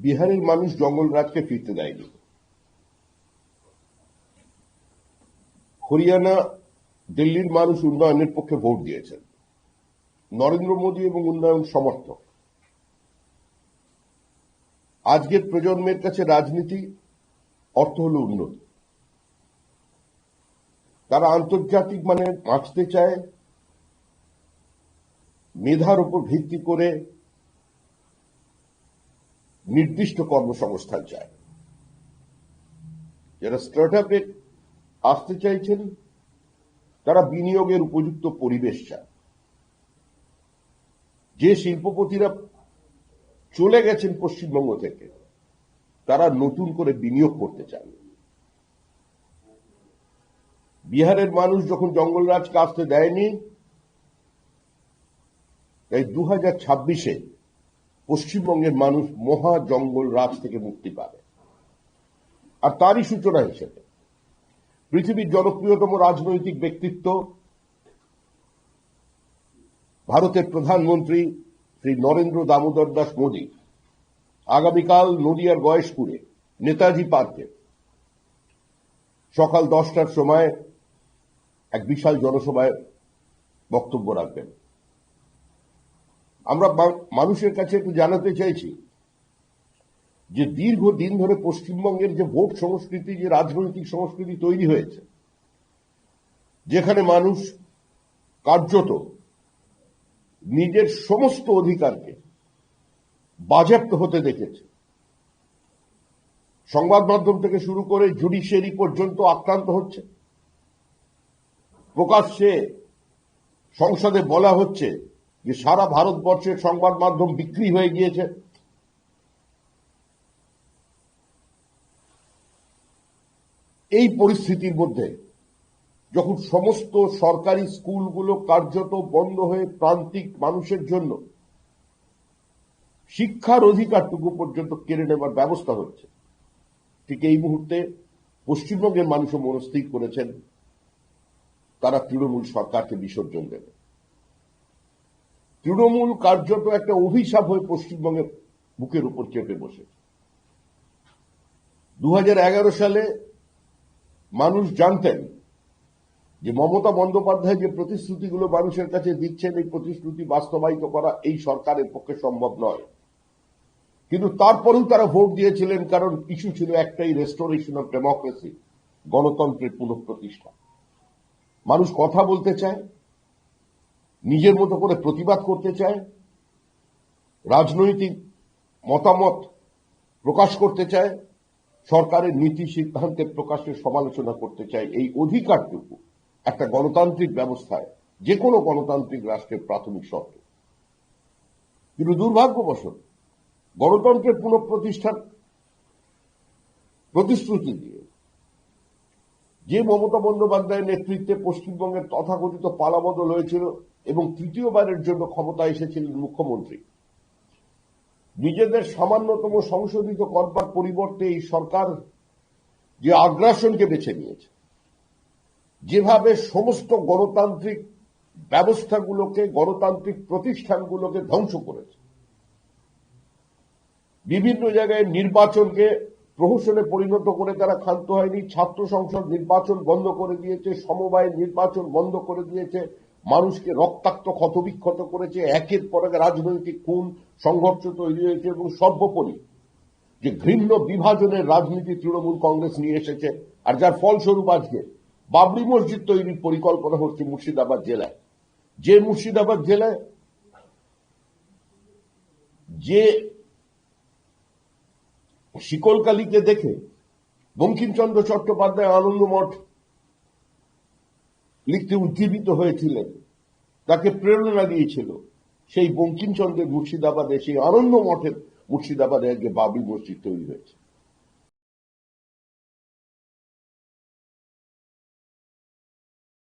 বিহারের মানুষ জঙ্গলরাজকে ফিরতে দেয়নি। হরিয়ানা, দিল্লির মানুষ উন্নয়নের পক্ষে ভোট দিয়েছেন। নরেন্দ্র মোদী এবং উন্নয়ন সমর্থক। আজকের প্রজন্মের কাছে রাজনীতি অর্থ হল উন্নতি। তারা আন্তর্জাতিক মানে বাঁচতে চায়, মেধার উপর ভিত্তি করে নির্দিষ্ট কর্মসংস্থান চায়। যারা স্টার্টআপে আসতে চাইছেন তারা বিনিয়োগের উপযুক্ত পরিবেশ চায়। যে শিল্পপতিরা চলে গেছেন পশ্চিমবঙ্গ থেকে তারা নতুন করে বিনিয়োগ করতে চান। বিহারের মানুষ যখন জঙ্গলরাজকে আসতে দেয়নি, তাই 2026-এ পশ্চিমবঙ্গের মানুষ মহা জঙ্গলরাজ থেকে মুক্তি পাবে। আর তারই সূচনা হিসেবে পৃথিবীর জনপ্রিয়তম রাজনৈতিক ব্যক্তিত্ব ভারতের প্রধানমন্ত্রী শ্রী নরেন্দ্র দামোদর দাস মোদী আগামীকাল নদিয়ার গয়েশপুরে নেতাজি পার্কে সকাল 10টার সময় এক বিশাল জনসভায় বক্তব্য রাখবেন। আমরা মানুষের কাছে একটু জানাতে চাইছি যে দীর্ঘদিন ধরে পশ্চিমবঙ্গের যে ভোট সংস্কৃতি, যে রাজনৈতিক সংস্কৃতি তৈরি হয়েছে, যেখানে মানুষ কার্যত নিজের সমস্ত অধিকারকে বাজেয়াপ্ত হতে দেখেছে, সংবাদ মাধ্যম থেকে শুরু করে জুডিশিয়ারি পর্যন্ত আক্রান্ত হচ্ছে। প্রকাশ্যে সংসদে বলা হচ্ছে যে সারা ভারতবর্ষের সংবাদ মাধ্যম বিক্রি হয়ে গিয়েছে। এই পরিস্থিতির মধ্যে যখন সমস্ত সরকারি স্কুলগুলো কার্যত বন্ধ হয়ে প্রান্তিক মানুষের জন্য শিক্ষার অধিকারটুকু পর্যন্ত কেড়ে নেবার ব্যবস্থা হচ্ছে, ঠিক এই মুহূর্তে পশ্চিমবঙ্গের মানুষও মনস্থির করেছেন তারা তৃণমূল সরকারকে বিসর্জন দেবে। তৃণমূল কার্যত একটা অভিশাপ হয়ে পশ্চিমবঙ্গের বুকের উপর চেপে বসেছে। 2011 সালে মানুষ জানতেন যে মমতা বন্দ্যোপাধ্যায় যে প্রতিশ্রুতিগুলো মানুষের কাছে দিচ্ছেন, এই প্রতিশ্রুতি বাস্তবায়িত করা এই সরকারের পক্ষে সম্ভব নয়। কিন্তু তারপরেও তারা ভোট দিয়েছিলেন, কারণ ইস্যু ছিল একটাই, রেস্টোরেশন অফ ডেমোক্রেসি, গণতন্ত্রের পুনঃপ্রতিষ্ঠা। মানুষ কথা বলতে চায়, নিজের মতো করে প্রতিবাদ করতে চায়, রাজনৈতিক মতামত প্রকাশ করতে চায়, সরকারের নীতি সিদ্ধান্তের প্রকাশের সমালোচনা করতে চায়। এই অধিকারটুকু একটা গণতান্ত্রিক ব্যবস্থায়, যে কোনো গণতান্ত্রিক রাষ্ট্রের প্রাথমিক শর্ত। কিন্তু দুর্ভাগ্যবশত গণতন্ত্রের পুনঃপ্রতিষ্ঠার প্রতিশ্রুতি দিয়ে যে মমতা বন্দ্যোপাধ্যায়ের নেতৃত্বে পশ্চিমবঙ্গের তথাকথিত পালাবদল হয়েছিল এবং তৃতীয়বারের জন্য ক্ষমতায় এসেছিলেন মুখ্যমন্ত্রী, নিজেদের সামান্যতম সংশোধিত করবার পরিবর্তে এই সরকার যে আগ্রাসনকে বেছে নিয়েছে, যেভাবে সমস্ত গণতান্ত্রিক ব্যবস্থাগুলোকে, গণতান্ত্রিক প্রতিষ্ঠানগুলোকে ধ্বংস করেছে, বিভিন্ন জায়গায় নির্বাচনকে প্রহসনে পরিণত করে তারা ক্ষান্ত হয়নি। ছাত্র সংসদ নির্বাচন বন্ধ করে দিয়েছে, সমবায় নির্বাচন বন্ধ করে দিয়েছে, মানুষকে রক্তাক্ত ক্ষতবিক্ষত করেছে, একের পর এক রাজনৈতিক খুন সংঘর্ষ তৈরি হয়েছে এবং সর্বোপরি যে ঘৃণ্য বিভাজনের রাজনীতি তৃণমূল কংগ্রেস নিয়ে এসেছে, আর যার ফলস্বরূপ আজকে বাবরি মসজিদ তৈরির পরিকল্পনা হচ্ছে মুর্শিদাবাদ জেলায়। যে মুর্শিদাবাদ জেলায় যে শিকলকালীকে দেখে বঙ্কিমচন্দ্র চট্টোপাধ্যায় আনন্দমঠ লিখতে উজ্জীবিত হয়েছিলেন, তাকে প্রেরণা দিয়েছিল, সেই বঙ্কিমচন্দ্রের মুর্শিদাবাদে, সেই আনন্দমঠের মুর্শিদাবাদে আজকে বাবরি মসজিদ তৈরি হয়েছে।